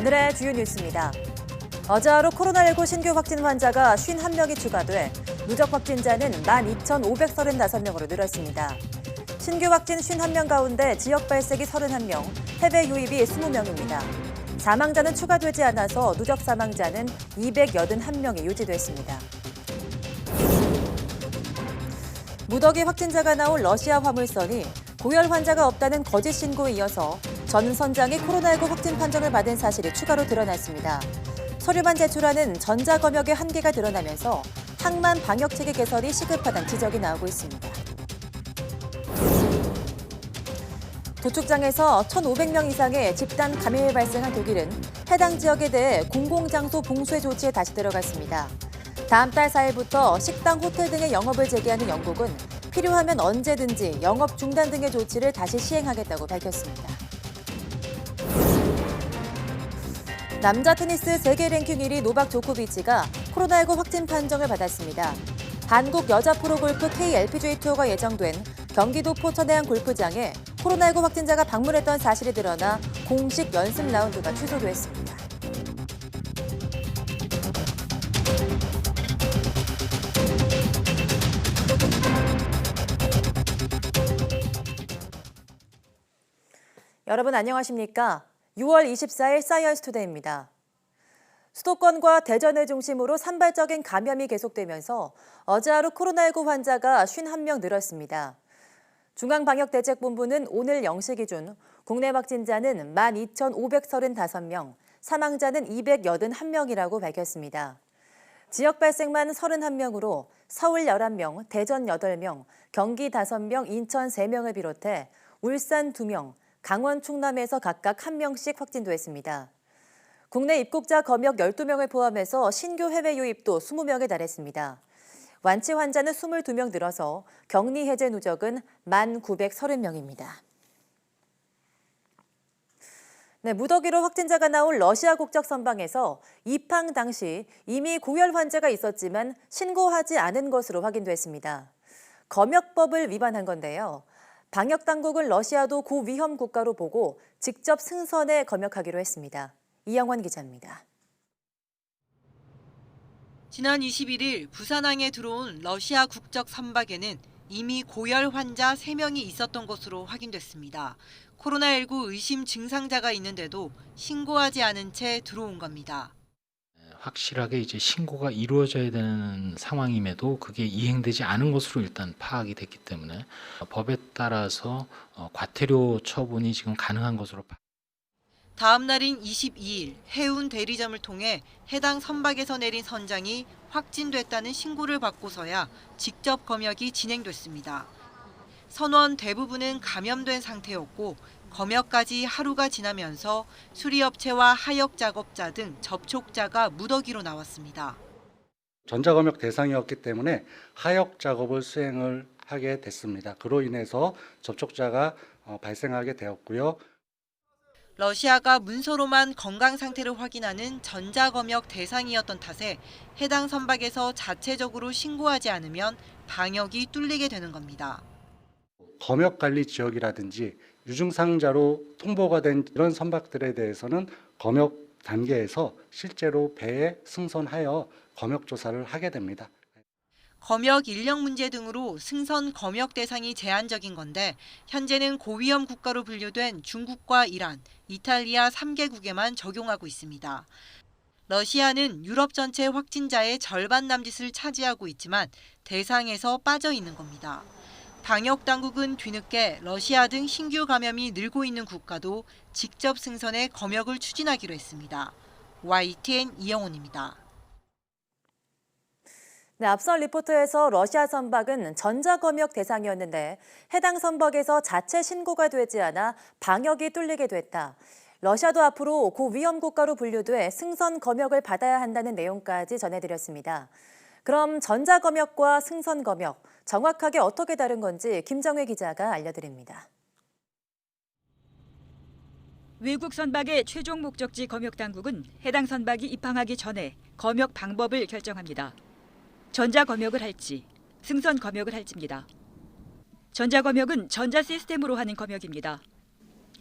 오늘의 주요 뉴스입니다. 어제 하루 코로나19 신규 확진 환자가 51명이 추가돼 누적 확진자는 12,535명으로 늘었습니다. 신규 확진 51명 가운데 지역 발생이 31명, 해외 유입이 20명입니다. 사망자는 추가되지 않아서 누적 사망자는 281명이 유지됐습니다. 무더기 확진자가 나온 러시아 화물선이 고열 환자가 없다는 거짓 신고에 이어서 전 선장이 코로나19 확진 판정을 받은 사실이 추가로 드러났습니다. 서류만 제출하는 전자검역의 한계가 드러나면서 항만 방역체계 개선이 시급하다는 지적이 나오고 있습니다. 도축장에서 1,500명 이상의 집단 감염이 발생한 독일은 해당 지역에 대해 공공장소 봉쇄 조치에 다시 들어갔습니다. 다음 달 4일부터 식당, 호텔 등의 영업을 재개하는 영국은 필요하면 언제든지 영업 중단 등의 조치를 다시 시행하겠다고 밝혔습니다. 남자 테니스 세계 랭킹 1위 노박 조코비치가 코로나19 확진 판정을 받았습니다. 한국 여자 프로골프 KLPGA 투어가 예정된 경기도 포천해안 골프장에 코로나19 확진자가 방문했던 사실이 드러나 공식 연습 라운드가 취소됐습니다. 여러분 안녕하십니까? 6월 24일 사이언스 투데이입니다. 수도권과 대전을 중심으로 산발적인 감염이 계속되면서 어제 하루 코로나19 환자가 51명 늘었습니다. 중앙방역대책본부는 오늘 0시 기준 국내 확진자는 12,535명, 사망자는 281명이라고 밝혔습니다. 지역 발생만 31명으로 서울 11명, 대전 8명, 경기 5명, 인천 3명을 비롯해 울산 2명, 강원, 충남에서 각각 1명씩 확진됐습니다. 국내 입국자 검역 12명을 포함해서 신규 해외 유입도 20명에 달했습니다. 완치 환자는 22명 늘어서 격리 해제 누적은 1,930명입니다. 네, 무더기로 확진자가 나온 러시아 국적 선박에서 입항 당시 이미 고열 환자가 있었지만 신고하지 않은 것으로 확인됐습니다. 검역법을 위반한 건데요. 방역당국은 러시아도 고위험 국가로 보고 직접 승선에 검역하기로 했습니다. 이영원 기자입니다. 지난 21일 부산항에 들어온 러시아 국적 선박에는 이미 고열 환자 3명이 있었던 것으로 확인됐습니다. 코로나19 의심 증상자가 있는데도 신고하지 않은 채 들어온 겁니다. 확실하게 이제 신고가 이루어져야 되는 상황임에도 그게 이행되지 않은 것으로 일단 파악이 됐기 때문에 법에 따라서 과태료 처분이 지금 가능한 것으로. 다음 날인 22일 해운 대리점을 통해 해당 선박에서 내린 선장이 확진됐다는 신고를 받고서야 직접 검역이 진행됐습니다. 선원 대부분은 감염된 상태였고 검역까지 하루가 지나면서 수리업체와 하역 작업자 등 접촉자가 무더기로 나왔습니다. 전자검역 대상이었기 때문에 하역 작업을 수행을 하게 됐습니다. 그로 인해서 접촉자가 발생하게 되었고요. 러시아가 문서로만 건강 상태를 확인하는 전자검역 대상이었던 탓에 해당 선박에서 자체적으로 신고하지 않으면 방역이 뚫리게 되는 겁니다. 검역관리 지역이라든지 유증상자로 통보가 된 이런 선박들에 대해서는 검역 단계에서 실제로 배에 승선하여 검역 조사를 하게 됩니다. 검역 인력 문제 등으로 승선 검역 대상이 제한적인 건데 현재는 고위험 국가로 분류된 중국과 이란, 이탈리아 3개국에만 적용하고 있습니다. 러시아는 유럽 전체 확진자의 절반 남짓을 차지하고 있지만 대상에서 빠져 있는 겁니다. 방역 당국은 뒤늦게 러시아 등 신규 감염이 늘고 있는 국가도 직접 승선해 검역을 추진하기로 했습니다. YTN 이영훈입니다. 네, 앞선 리포트에서 러시아 선박은 전자검역 대상이었는데 해당 선박에서 자체 신고가 되지 않아 방역이 뚫리게 됐다. 러시아도 앞으로 고위험 국가로 분류돼 승선 검역을 받아야 한다는 내용까지 전해드렸습니다. 그럼 전자검역과 승선검역, 정확하게 어떻게 다른 건지 김정회 기자가 알려드립니다. 외국 선박의 최종 목적지 검역 당국은 해당 선박이 입항하기 전에 검역 방법을 결정합니다. 전자검역을 할지, 승선검역을 할지입니다. 전자검역은 전자 시스템으로 하는 검역입니다.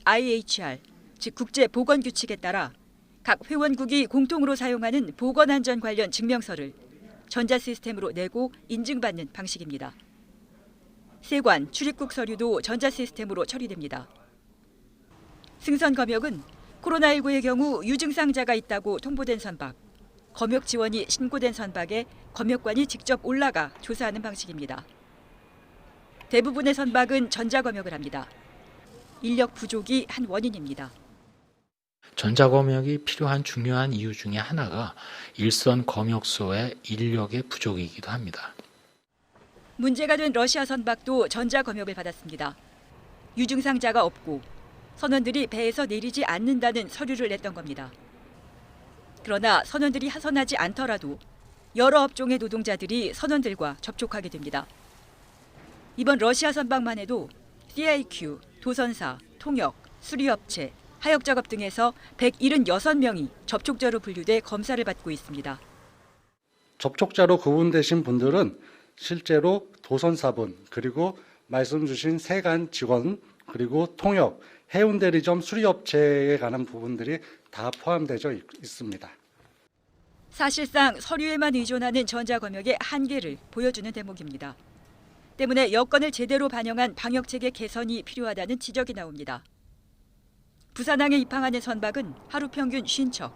IHR, 즉 국제보건규칙에 따라 각 회원국이 공통으로 사용하는 보건안전 관련 증명서를 전자 시스템으로 내고 인증받는 방식입니다. 세관, 출입국 서류도 전자 시스템으로 처리됩니다. 승선 검역은 코로나19의 경우 유증상자가 있다고 통보된 선박, 검역 지원이 신고된 선박에 검역관이 직접 올라가 조사하는 방식입니다. 대부분의 선박은 전자검역을 합니다. 인력 부족이 한 원인입니다. 전자검역이 필요한 중요한 이유 중에 하나가 일선 검역소의 인력의 부족이기도 합니다. 문제가 된 러시아 선박도 전자검역을 받았습니다. 유증상자가 없고 선원들이 배에서 내리지 않는다는 서류를 냈던 겁니다. 그러나 선원들이 하선하지 않더라도 여러 업종의 노동자들이 선원들과 접촉하게 됩니다. 이번 러시아 선박만 해도 CIQ, 도선사, 통역, 수리업체, 하역작업 등에서 176명이 접촉자로 분류돼 검사를 받고 있습니다. 접촉자로 구분되신 분들은 실제로 도선사분, 그리고 말씀 주신 세관 직원, 그리고 통역, 해운 대리점 수리업체에 관한 부분들이 다 포함되어 있습니다. 사실상 서류에만 의존하는 전자검역의 한계를 보여주는 대목입니다. 때문에 여건을 제대로 반영한 방역체계 개선이 필요하다는 지적이 나옵니다. 부산항에 입항하는 선박은 하루 평균 50척,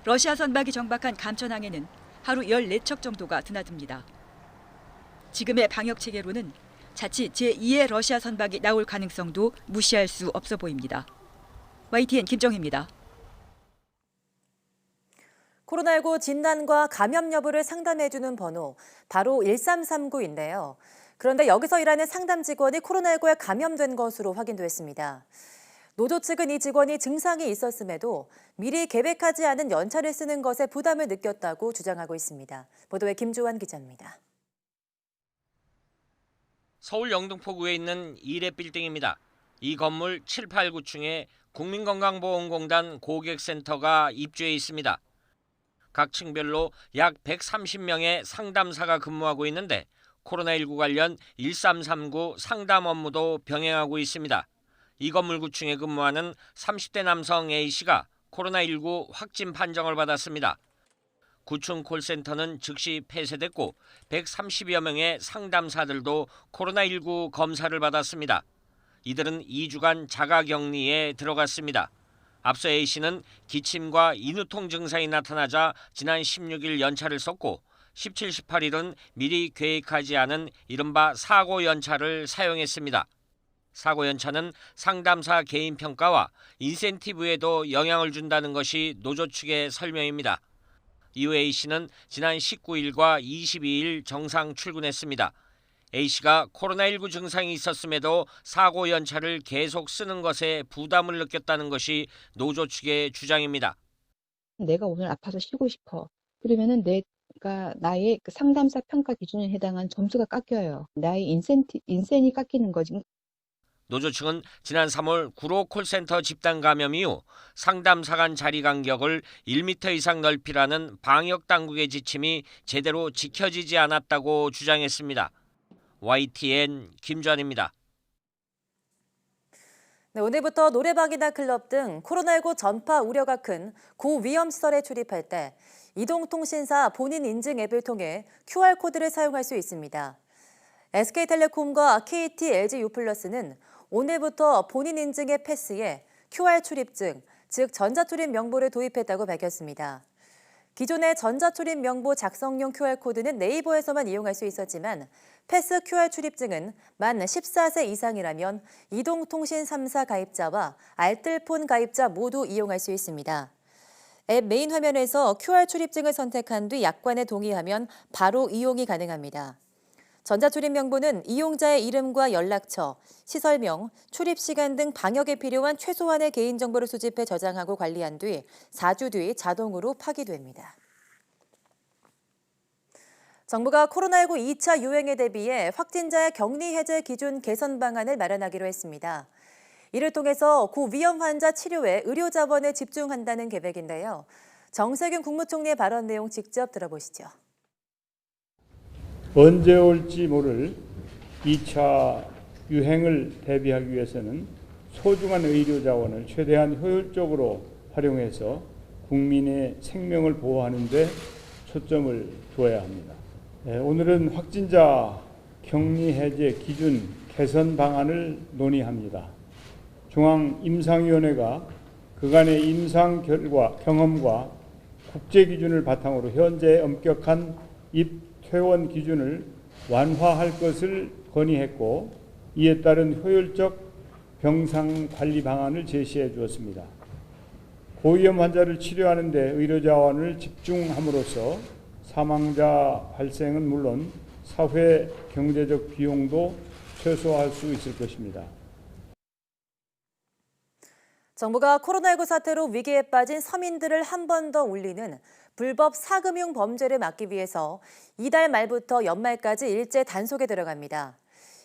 러시아 선박이 정박한 감천항에는 하루 14척 정도가 드나듭니다. 지금의 방역체계로는 자칫 제2의 러시아 선박이 나올 가능성도 무시할 수 없어 보입니다. YTN 김정희입니다. 코로나19 진단과 감염 여부를 상담해주는 번호, 바로 1339인데요. 그런데 여기서 일하는 상담 직원이 코로나19에 감염된 것으로 확인됐습니다. 노조 측은 이 직원이 증상이 있었음에도 미리 계획하지 않은 연차를 쓰는 것에 부담을 느꼈다고 주장하고 있습니다. 보도에 김주환 기자입니다. 서울 영등포구에 있는 이레 빌딩입니다. 이 건물 7, 8, 9층에 국민건강보험공단 고객센터가 입주해 있습니다. 각 층별로 약 130명의 상담사가 근무하고 있는데 코로나19 관련 1339 상담 업무도 병행하고 있습니다. 이 건물 9층에 근무하는 30대 남성 A씨가 코로나19 확진 판정을 받았습니다. 9층 콜센터는 즉시 폐쇄됐고 130여 명의 상담사들도 코로나19 검사를 받았습니다. 이들은 2주간 자가격리에 들어갔습니다. 앞서 A씨는 기침과 인후통 증상이 나타나자 지난 16일 연차를 썼고 17, 18일은 미리 계획하지 않은 이른바 사고 연차를 사용했습니다. 사고 연차는 상담사 개인 평가와 인센티브에도 영향을 준다는 것이 노조 측의 설명입니다. 이후 A씨는 지난 19일과 22일 정상 출근했습니다. A씨가 코로나19 증상이 있었음에도 사고 연차를 계속 쓰는 것에 부담을 느꼈다는 것이 노조 측의 주장입니다. 내가 오늘 아파서 쉬고 싶어. 그러면은 나의 그 상담사 평가 기준에 해당한 점수가 깎여요. 나의 인센이 깎이는 거지. 노조 측은 지난 3월 구로 콜센터 집단 감염 이후 상담사 간 자리 간격을 1m 이상 넓히라는 방역 당국의 지침이 제대로 지켜지지 않았다고 주장했습니다. YTN 김주환입니다. 네, 오늘부터 노래방이나 클럽 등 코로나19 전파 우려가 큰 고위험 시설에 출입할 때 이동통신사 본인 인증 앱을 통해 QR코드를 사용할 수 있습니다. SK텔레콤과 KT, LG U+는 오늘부터 본인 인증의 패스에 QR 출입증, 즉 전자출입 명부를 도입했다고 밝혔습니다. 기존의 전자출입 명부 작성용 QR코드는 네이버에서만 이용할 수 있었지만 패스 QR 출입증은 만 14세 이상이라면 이동통신 3사 가입자와 알뜰폰 가입자 모두 이용할 수 있습니다. 앱 메인 화면에서 QR 출입증을 선택한 뒤 약관에 동의하면 바로 이용이 가능합니다. 전자출입 명부는 이용자의 이름과 연락처, 시설명, 출입시간 등 방역에 필요한 최소한의 개인정보를 수집해 저장하고 관리한 뒤 4주 뒤 자동으로 파기됩니다. 정부가 코로나19 2차 유행에 대비해 확진자의 격리 해제 기준 개선 방안을 마련하기로 했습니다. 이를 통해서 고위험 환자 치료에 의료 자원을 집중한다는 계획인데요. 정세균 국무총리의 발언 내용 직접 들어보시죠. 언제 올지 모를 2차 유행을 대비하기 위해서는 소중한 의료 자원을 최대한 효율적으로 활용해서 국민의 생명을 보호하는 데 초점을 두어야 합니다. 오늘은 확진자 격리 해제 기준 개선 방안을 논의합니다. 중앙임상위원회가 그간의 임상 결과 경험과 국제 기준을 바탕으로 현재 엄격한 입퇴원 기준을 완화할 것을 건의했고, 이에 따른 효율적 병상 관리 방안을 제시해 주었습니다. 고위험 환자를 치료하는 데 의료 자원을 집중함으로써 사망자 발생은 물론 사회 경제적 비용도 최소화할 수 있을 것입니다. 정부가 코로나19 사태로 위기에 빠진 서민들을 한 번 더 울리는 불법 사금융 범죄를 막기 위해서 이달 말부터 연말까지 일제 단속에 들어갑니다.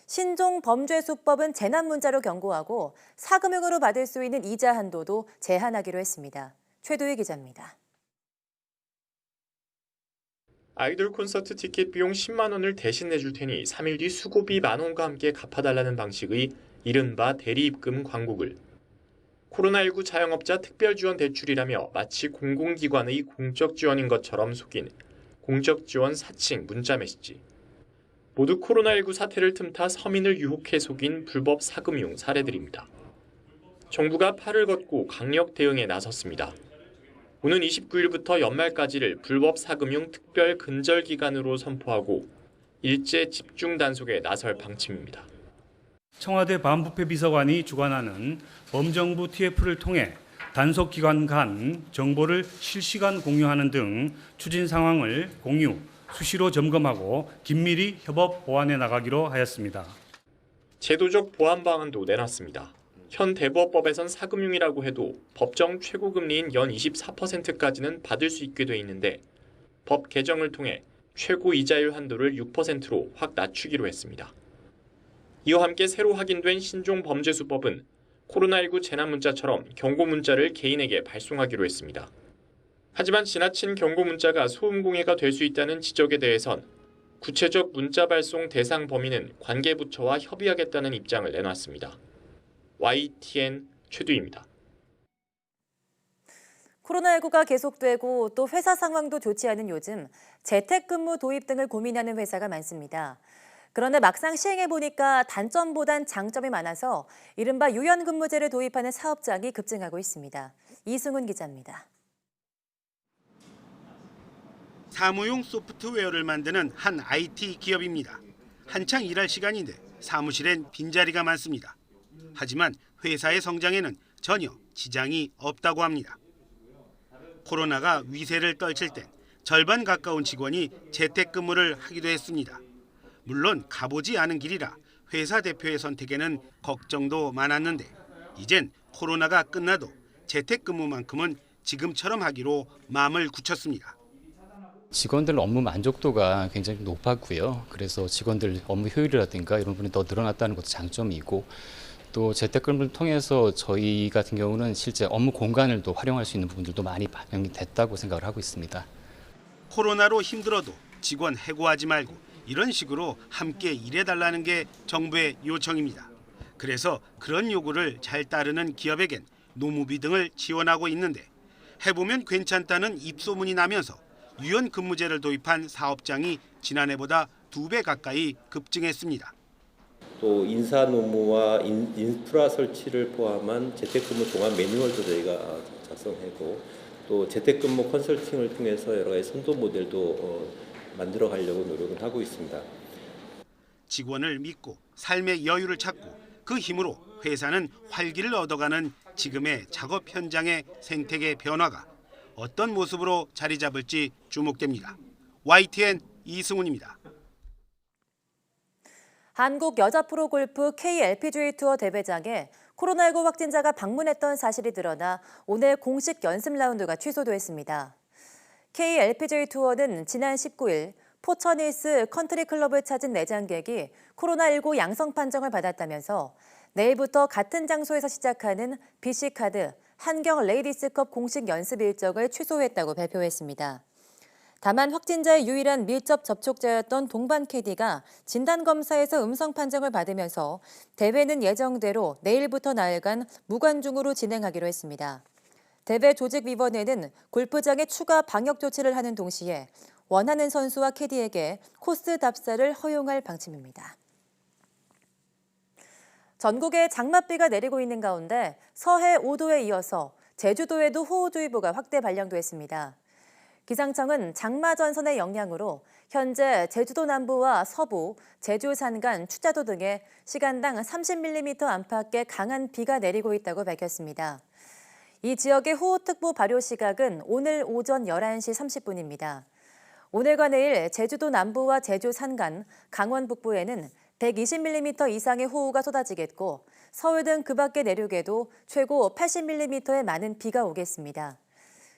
신종 범죄수법은 재난문자로 경고하고 사금융으로 받을 수 있는 이자 한도도 제한하기로 했습니다. 최도희 기자입니다. 아이돌 콘서트 티켓 비용 10만 원을 대신 내줄 테니 3일 뒤 수고비 만 원과 함께 갚아달라는 방식의 이른바 대리입금 광고글. 코로나19 자영업자 특별지원 대출이라며 마치 공공기관의 공적 지원인 것처럼 속인 공적 지원 사칭 문자 메시지. 모두 코로나19 사태를 틈타 서민을 유혹해 속인 불법 사금융 사례들입니다. 정부가 팔을 걷고 강력 대응에 나섰습니다. 오는 29일부터 연말까지를 불법 사금융 특별 근절 기간으로 선포하고 일제 집중 단속에 나설 방침입니다. 청와대 반부패 비서관이 주관하는 범정부 TF를 통해 단속 기간 간 정보를 실시간 공유하는 등 추진 상황을 공유, 수시로 점검하고 긴밀히 협업 보완해 나가기로 하였습니다. 제도적 보완 방안도 내놨습니다. 현 대부업법에선 사금융이라고 해도 법정 최고금리인 연 24%까지는 받을 수 있게 돼 있는데 법 개정을 통해 최고 이자율 한도를 6%로 확 낮추기로 했습니다. 이와 함께 새로 확인된 신종범죄수법은 코로나19 재난문자처럼 경고문자를 개인에게 발송하기로 했습니다. 하지만 지나친 경고문자가 소음공해가 될 수 있다는 지적에 대해선 구체적 문자 발송 대상 범위는 관계부처와 협의하겠다는 입장을 내놨습니다. YTN 최두희입니다. 코로나19가 계속되고 또 회사 상황도 좋지 않은 요즘 재택근무 도입 등을 고민하는 회사가 많습니다. 그런데 막상 시행해보니까 단점보단 장점이 많아서 이른바 유연근무제를 도입하는 사업장이 급증하고 있습니다. 이승훈 기자입니다. 사무용 소프트웨어를 만드는 한 IT 기업입니다. 한창 일할 시간인데 사무실엔 빈자리가 많습니다. 하지만 회사의 성장에는 전혀 지장이 없다고 합니다. 코로나가 위세를 떨칠 땐 절반 가까운 직원이 재택근무를 하기도 했습니다. 물론 가보지 않은 길이라 회사 대표의 선택에는 걱정도 많았는데 이젠 코로나가 끝나도 재택근무만큼은 지금처럼 하기로 마음을 굳혔습니다. 직원들 업무 만족도가 굉장히 높았고요. 그래서 직원들 업무 효율이라든가 이런 부분이 더 늘어났다는 것도 장점이고 또 재택근무를 통해서 저희 같은 경우는 실제 업무 공간을 또 활용할 수 있는 부분들도 많이 반영이 됐다고 생각을 하고 있습니다. 코로나로 힘들어도 직원 해고하지 말고 이런 식으로 함께 일해달라는 게 정부의 요청입니다. 그래서 그런 요구를 잘 따르는 기업에겐 노무비 등을 지원하고 있는데 해보면 괜찮다는 입소문이 나면서 유연근무제를 도입한 사업장이 지난해보다 2배 가까이 급증했습니다. 또 인사 노무와 인프라 설치를 포함한 재택근무 종합 매뉴얼도 저희가 작성하고 또 재택근무 컨설팅을 통해서 여러 가지 선도 모델도 만들어 가려고 노력을 하고 있습니다. 직원을 믿고 삶의 여유를 찾고 그 힘으로 회사는 활기를 얻어가는 지금의 작업 현장의 생태계 변화가 어떤 모습으로 자리 잡을지 주목됩니다. YTN 이승훈입니다. 한국 여자 프로골프 KLPGA 투어 대회장에 코로나19 확진자가 방문했던 사실이 드러나 오늘 공식 연습 라운드가 취소됐습니다. KLPGA 투어는 지난 19일 포천힐스 컨트리클럽을 찾은 내장객이 코로나19 양성 판정을 받았다면서 내일부터 같은 장소에서 시작하는 BC카드 한경 레이디스컵 공식 연습 일정을 취소했다고 발표했습니다. 다만 확진자의 유일한 밀접 접촉자였던 동반 캐디가 진단검사에서 음성 판정을 받으면서 대회는 예정대로 내일부터 나흘간 무관중으로 진행하기로 했습니다. 대회조직위원회는 골프장에 추가 방역 조치를 하는 동시에 원하는 선수와 캐디에게 코스 답사를 허용할 방침입니다. 전국에 장맛비가 내리고 있는 가운데 서해 5도에 이어서 제주도에도 호우주의보가 확대 발령됐습니다. 기상청은 장마 전선의 영향으로 현재 제주도 남부와 서부, 제주 산간, 추자도 등에 시간당 30mm 안팎의 강한 비가 내리고 있다고 밝혔습니다. 이 지역의 호우특보 발효 시각은 오늘 오전 11시 30분입니다. 오늘과 내일 제주도 남부와 제주 산간, 강원 북부에는 120mm 이상의 호우가 쏟아지겠고 서울 등 그 밖의 내륙에도 최고 80mm의 많은 비가 오겠습니다.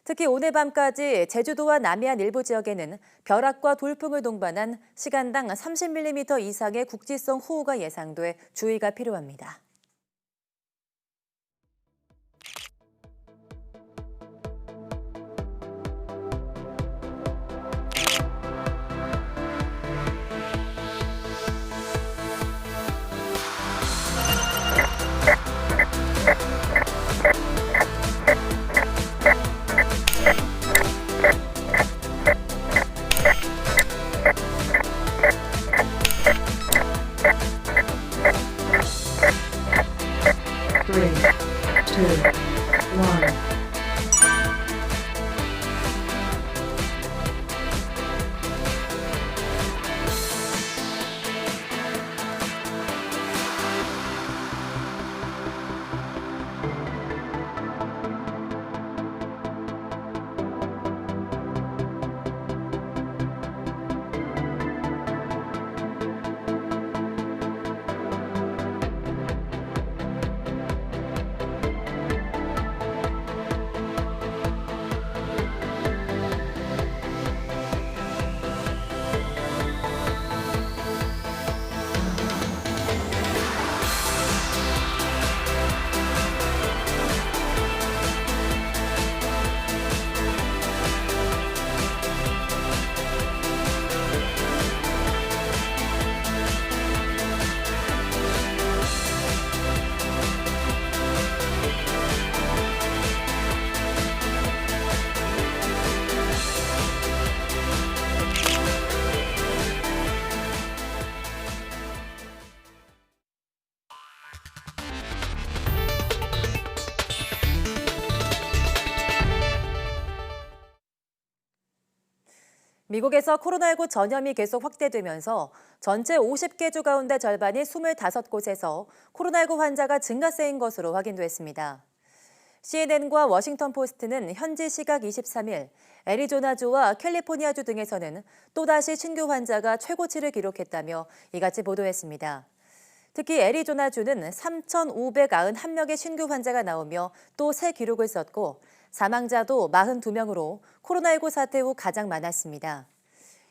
특히 오늘 밤까지 제주도와 남해안 일부 지역에는 벼락과 돌풍을 동반한 시간당 30mm 이상의 국지성 호우가 예상돼 주의가 필요합니다. 미국에서 코로나19 전염이 계속 확대되면서 전체 50개 주 가운데 절반인 25곳에서 코로나19 환자가 증가세인 것으로 확인됐습니다. CNN과 워싱턴 포스트는 현지 시각 23일 애리조나주와 캘리포니아주 등에서는 또다시 신규 환자가 최고치를 기록했다며 이같이 보도했습니다. 특히 애리조나주는 3,591명의 신규 환자가 나오며 또 새 기록을 썼고 사망자도 42명으로 코로나19 사태 후 가장 많았습니다.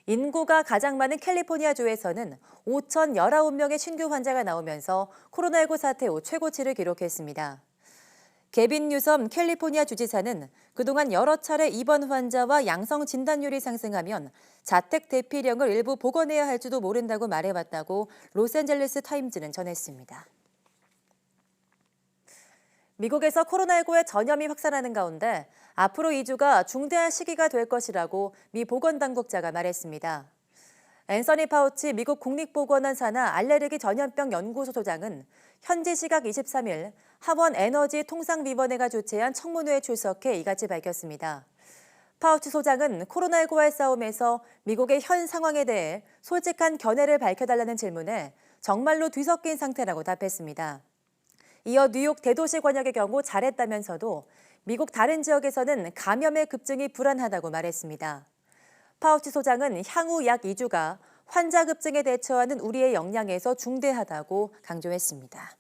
인구가 가장 많은 캘리포니아주에서는 5,019명의 신규 환자가 나오면서 코로나19 사태 후 최고치를 기록했습니다. 개빈 뉴섬 캘리포니아 주지사는 그동안 여러 차례 입원 환자와 양성 진단율이 상승하면 자택 대피령을 일부 복원해야 할지도 모른다고 말해왔다고 로스앤젤레스 타임즈는 전했습니다. 미국에서 코로나19의 전염이 확산하는 가운데 앞으로 2주가 중대한 시기가 될 것이라고 미 보건당국자가 말했습니다. 앤서니 파우치 미국 국립보건원 산하 알레르기 전염병 연구소 소장은 현지 시각 23일 하원 에너지 통상위원회가 주최한 청문회에 출석해 이같이 밝혔습니다. 파우치 소장은 코로나19와의 싸움에서 미국의 현 상황에 대해 솔직한 견해를 밝혀달라는 질문에 정말로 뒤섞인 상태라고 답했습니다. 이어 뉴욕 대도시 권역의 경우 잘했다면서도 미국 다른 지역에서는 감염의 급증이 불안하다고 말했습니다. 파우치 소장은 향후 약 2주가 환자 급증에 대처하는 우리의 역량에서 중대하다고 강조했습니다.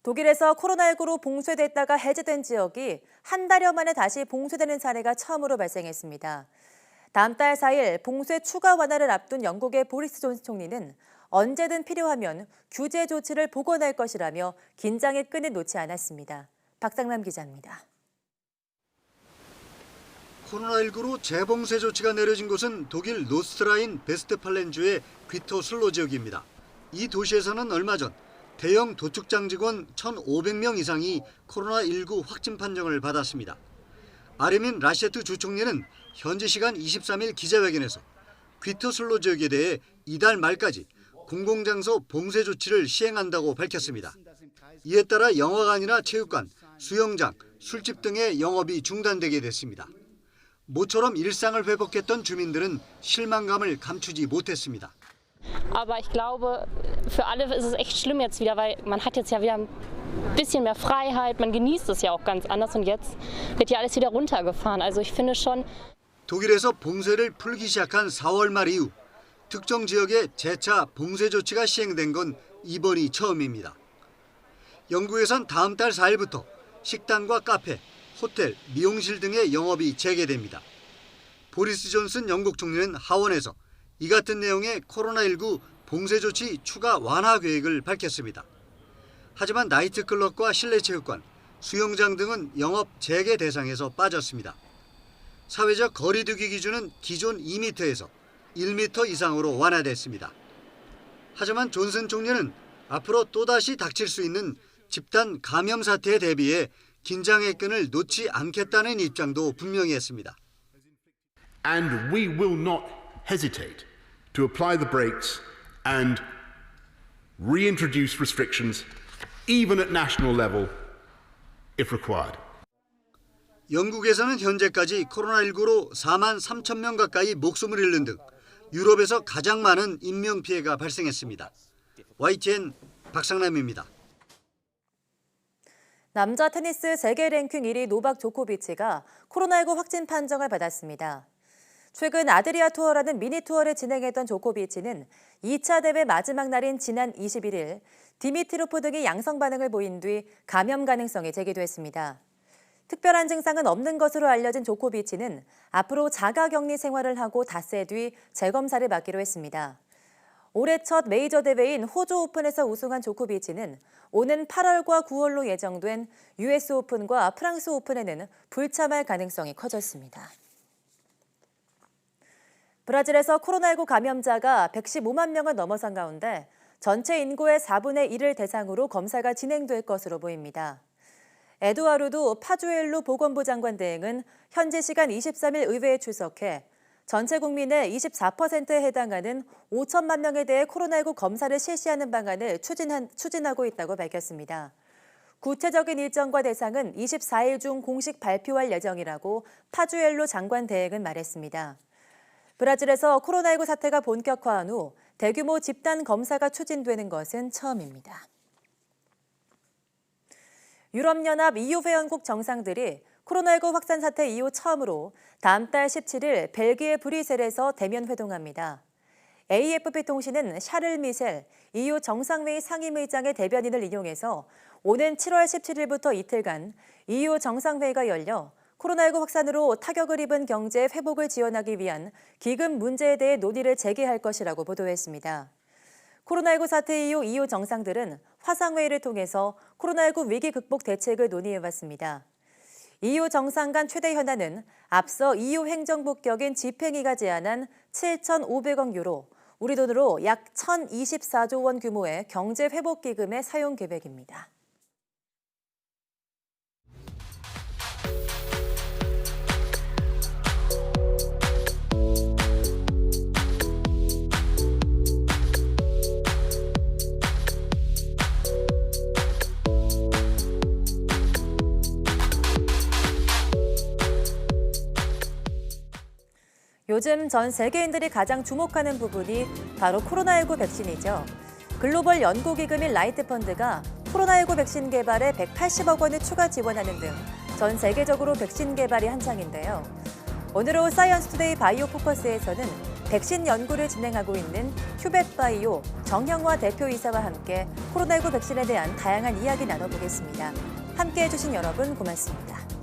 독일에서 코로나19로 봉쇄됐다가 해제된 지역이 한 달여 만에 다시 봉쇄되는 사례가 처음으로 발생했습니다. 다음 달 4일 봉쇄 추가 완화를 앞둔 영국의 보리스 존슨 총리는 언제든 필요하면 규제 조치를 복원할 것이라며 긴장의 끈을 놓지 않았습니다. 박상남 기자입니다. 코로나19로 재봉쇄 조치가 내려진 곳은 독일 노스트라인 베스트팔렌주의 귀토슬로 지역입니다. 이 도시에서는 얼마 전 대형 도축장 직원 1,500명 이상이 코로나19 확진 판정을 받았습니다. 아르민 라셰트 주총리는 현지 시간 23일 기자회견에서 귀토슬로 지역에 대해 이달 말까지 공공장소 봉쇄 조치를 시행한다고 밝혔습니다. 이에 따라 영화관이나 체육관, 수영장, 술집 등의 영업이 중단되게 됐습니다. 모처럼 일상을 회복했던 주민들은 실망감을 감추지 못했습니다. Aber ich glaube, für alle ist es echt schlimm jetzt wieder, weil man hat jetzt ja wieder ein bisschen mehr Freiheit, man genießt es ja auch ganz anders und jetzt wird ja alles wieder runtergefahren. Also ich finde schon. 독일에서 봉쇄를 풀기 시작한 4월 말 이후 특정 지역에 재차 봉쇄 조치가 시행된 건 이번이 처음입니다. 영국에선 다음 달 4일부터 식당과 카페, 호텔, 미용실 등의 영업이 재개됩니다. 보리스 존슨 영국 총리는 하원에서 이 같은 내용의 코로나19 봉쇄 조치 추가 완화 계획을 밝혔습니다. 하지만 나이트클럽과 실내체육관, 수영장 등은 영업 재개 대상에서 빠졌습니다. 사회적 거리두기 기준은 기존 2m에서 1m 이상으로 완화됐습니다. 하지만 존슨 총리는 앞으로 또다시 닥칠 수 있는 집단 감염 사태에 대비해 긴장의 끈을 놓지 않겠다는 입장도 분명히 했습니다. And we will not hesitate to apply the brakes and reintroduce restrictions even at national level if required. 영국에서는 현재까지 코로나19로 4만 3천 명 가까이 목숨을 잃는 등 유럽에서 가장 많은 인명피해가 발생했습니다. YTN 박상남입니다. 남자 테니스 세계 랭킹 1위 노박 조코비치가 코로나19 확진 판정을 받았습니다. 최근 아드리아 투어라는 미니 투어를 진행했던 조코비치는 2차 대회 마지막 날인 지난 21일 디미트로프 등이 양성 반응을 보인 뒤 감염 가능성이 제기됐습니다. 특별한 증상은 없는 것으로 알려진 조코비치는 앞으로 자가격리 생활을 하고 닷새 뒤 재검사를 받기로 했습니다. 올해 첫 메이저 대회인 호주 오픈에서 우승한 조코비치는 오는 8월과 9월로 예정된 US 오픈과 프랑스 오픈에는 불참할 가능성이 커졌습니다. 브라질에서 코로나19 감염자가 115만 명을 넘어선 가운데 전체 인구의 4분의 1을 대상으로 검사가 진행될 것으로 보입니다. 에두아르도 파주엘로 보건부 장관 대행은 현지 시간 23일 의회에 출석해 전체 국민의 24%에 해당하는 5천만 명에 대해 코로나19 검사를 실시하는 방안을 추진하고 있다고 밝혔습니다. 구체적인 일정과 대상은 24일 중 공식 발표할 예정이라고 파주엘로 장관 대행은 말했습니다. 브라질에서 코로나19 사태가 본격화한 후 대규모 집단 검사가 추진되는 것은 처음입니다. 유럽연합 EU 회원국 정상들이 코로나19 확산 사태 이후 처음으로 다음 달 17일 벨기에 브뤼셀에서 대면 회동합니다. AFP 통신은 샤를 미셸 EU 정상회의 상임의장의 대변인을 인용해서 오는 7월 17일부터 이틀간 EU 정상회의가 열려 코로나19 확산으로 타격을 입은 경제 회복을 지원하기 위한 기금 문제에 대해 논의를 재개할 것이라고 보도했습니다. 코로나19 사태 이후 EU 정상들은 화상회의를 통해서 코로나19 위기 극복 대책을 논의해왔습니다. EU 정상 간 최대 현안은 앞서 EU 행정복격인 집행위가 제안한 7,500억 유로, 우리 돈으로 약 1,024조 원 규모의 경제회복기금의 사용 계획입니다. 요즘 전 세계인들이 가장 주목하는 부분이 바로 코로나19 백신이죠. 글로벌 연구기금인 라이트 펀드가 코로나19 백신 개발에 180억 원을 추가 지원하는 등 전 세계적으로 백신 개발이 한창인데요. 오늘 사이언스 투데이 바이오 포커스에서는 백신 연구를 진행하고 있는 큐벳바이오 정형화 대표이사와 함께 코로나19 백신에 대한 다양한 이야기 나눠보겠습니다. 함께해 주신 여러분 고맙습니다.